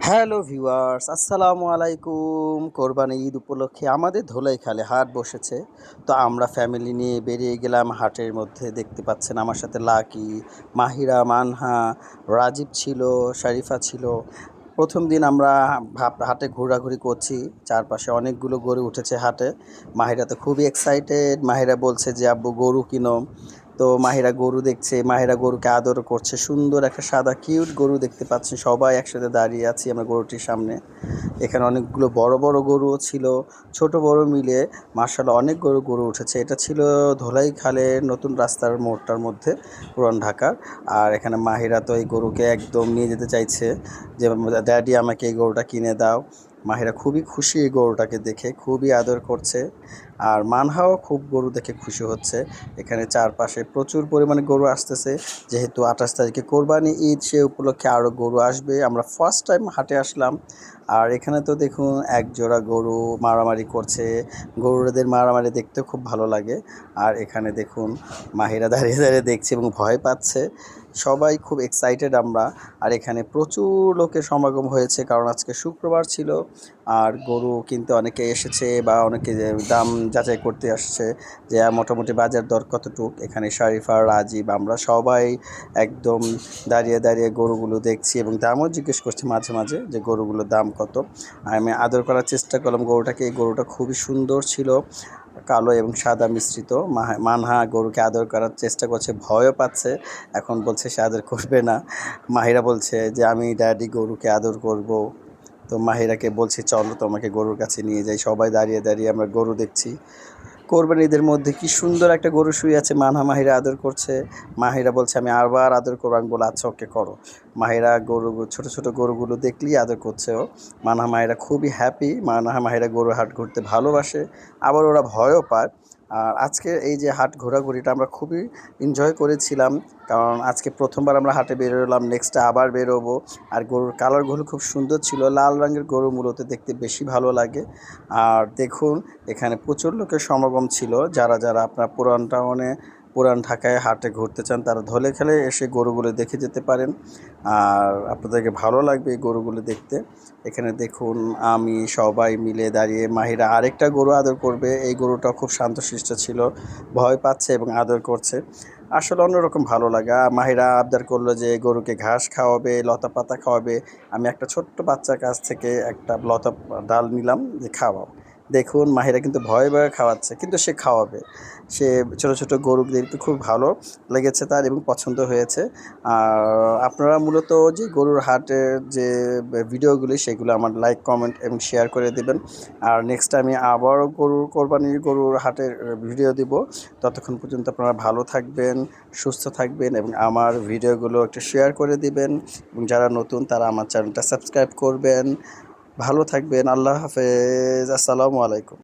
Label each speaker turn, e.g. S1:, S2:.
S1: Hello viewers, আসসালামু আলাইকুম। কোরবানি ঈদ উপলক্ষে আমাদের ধোলাইখালে হাট বসেছে। তো আমরা ফ্যামিলি নিয়ে বেরিয়ে গেলাম হাটের মধ্যে। দেখতে পাচ্ছেন আমার সাথে লাকি, মাহিরা, মানহা, রাজীব ছিল, শারিফা ছিল। প্রথম দিন আমরা হাটে ঘোরাঘুরি করছি। চারপাশে অনেকগুলো গরু উঠেছে হাটে। মাহিরা তো খুবই এক্সাইটেড। মাহিরা বলছে যে আব্বু গরু কিনো। তো মাহিরা গরু দেখছে, মাহিরা গরুকে আদর করছে। সুন্দর একটা সাদা কিউট গরু দেখতে পাচ্ছি। সবাই একসাথে দাঁড়িয়ে আছি আমরা গরুটির সামনে। এখানে অনেকগুলো বড় বড় গরুও ছিল, ছোট বড় মিলে মার্শাল্লাহ অনেক গরু উঠেছে। এটা ছিল ধোলাই খালের নতুন রাস্তার মোড়টার মধ্যে, পুরান ঢাকার। আর এখানে মাহিরা তো এই গরুকে একদম নিয়ে যেতে চাইছে যে ড্যাডি আমাকে এই গরুটা কিনে দাও। মাহিরা খুবই খুশি এই গরুটাকে দেখে, খুবই আদর করছে। আর মানহাও খুব গরু দেখে খুশি হচ্ছে। এখানে চারপাশে প্রচুর পরিমাণে গরু আসতেছে। যেহেতু 28 তারিখে কোরবানি ঈদ, সে উপলক্ষে আরও গরু আসবে। আমরা ফার্স্ট টাইম হাটে আসলাম। আর এখানে তো দেখুন এক জোড়া গরু মারামারি করছে। গরুদের মারামারি দেখতেও খুব ভালো লাগে। আর এখানে দেখুন মাহিরা দাঁড়িয়ে দাঁড়িয়ে দেখছে এবং ভয় পাচ্ছে। সবাই খুব এক্সাইটেড আমরা। আর এখানে প্রচুর লোকের সমাগম হয়েছে, কারণ আজকে শুক্রবার ছিল। আর গরু কিনতে অনেকে এসেছে বা অনেকে দাম যাচাই করতে আসছে যে মোটামুটি বাজার দর কতটুক। এখানে শারিফা, রাজীব, আমরা সবাই একদম দাঁড়িয়ে দাঁড়িয়ে গরুগুলো দেখছি এবং দামও জিজ্ঞেস করছি মাঝে মাঝে যে গরুগুলোর দাম কত। আমি আদর করার চেষ্টা করলাম গরুটাকে। এই গরুটা খুবই সুন্দর ছিল, কালো এবং সাদা মিশ্রিত। মানহা গরুকে আদর করার চেষ্টা করছে, ভয়ও পাচ্ছে। এখন বলছে সে আদর করবে না। মাহিরা বলছে যে আমি ড্যাডি গরুকে আদর করব। তো মাহিরাকে বলছি চলো তোমাকে গরুর কাছে নিয়ে যাই। সবাই দাঁড়িয়ে দাঁড়িয়ে আমরা গরু দেখছি। কোরবানি ঈদের মধ্যে কি সুন্দর একটা গরু শুয়ে আছে, মানহা মাহিরা আদর করছে। মাহিরা বলছে আমি আবার আদর করবো। আমি বলে আচ্ছা ওকে করো। মাহিরা গরু, ছোট ছোট গরুগুলো দেখলেই আদর করছে ও। মানহা মাহিরা খুবই হ্যাপি। মানহা মাহিরা গরু হাট ঘুরতে ভালোবাসে, আবার ওরা ভয়ও পায়। আর আজকে এই যে হাট ঘোরাঘুরিটা আমরা খুবই এনজয় করেছিলাম, কারণ আজকে প্রথমবার আমরা হাটে বেরোলাম, নেক্সটে আবার বেরোবো। আর গরুর কালারগুলো খুব সুন্দর ছিল। লাল রঙের গরু মূলত দেখতে বেশি ভালো লাগে। আর দেখুন এখানে প্রচুর লোকের সমাগম ছিল। যারা যারা আপনার পুরান ঢাকায় হাটে ঘুরতে চান তারা ধলেখালে এসে গরুগুলো দেখে যেতে পারেন। আর আপনাদেরকে ভালো লাগবে এই গরুগুলো দেখতে। এখানে দেখুন আমি সবাই মিলে দাঁড়িয়ে, মাহিরা আরেকটা গরু আদর করবে। এই গরুটা খুব শান্তশিষ্ট ছিল, ভয় পাচ্ছে এবং আদর করছে। আসলে অন্যরকম ভালো লাগা। মাহিরা আবদার করলো যে গরুকে ঘাস খাওয়াবে, লতা পাতা খাওয়াবে। আমি একটা ছোট্ট বাচ্চার কাছ থেকে একটা লতা ডাল নিলাম যে খাওয়াও। দেখুন মাহিরা কিন্তু ভয়ে ভয়ে খাওয়াচ্ছে, কিন্তু সে খাওয়াবে। সে ছোট ছোট গরুদেরকে খুব ভালো লেগেছে তার এবং পছন্দ হয়েছে। আর আপনারা মূলত যে গরুর হাটের যে ভিডিওগুলি সেগুলো আমার লাইক, কমেন্ট এবং শেয়ার করে দেবেন। আর নেক্সট আমি আবারও গরুর হাটের ভিডিও দিব। ততক্ষণ পর্যন্ত আপনারা ভালো থাকবেন, সুস্থ থাকবেন এবং আমার ভিডিওগুলো একটু শেয়ার করে দিবেন। এবং যারা নতুন তারা আমার চ্যানেলটা সাবস্ক্রাইব করবেন। ভালো থাকবেন। আল্লাহ হাফেজ। আসসালামু আলাইকুম।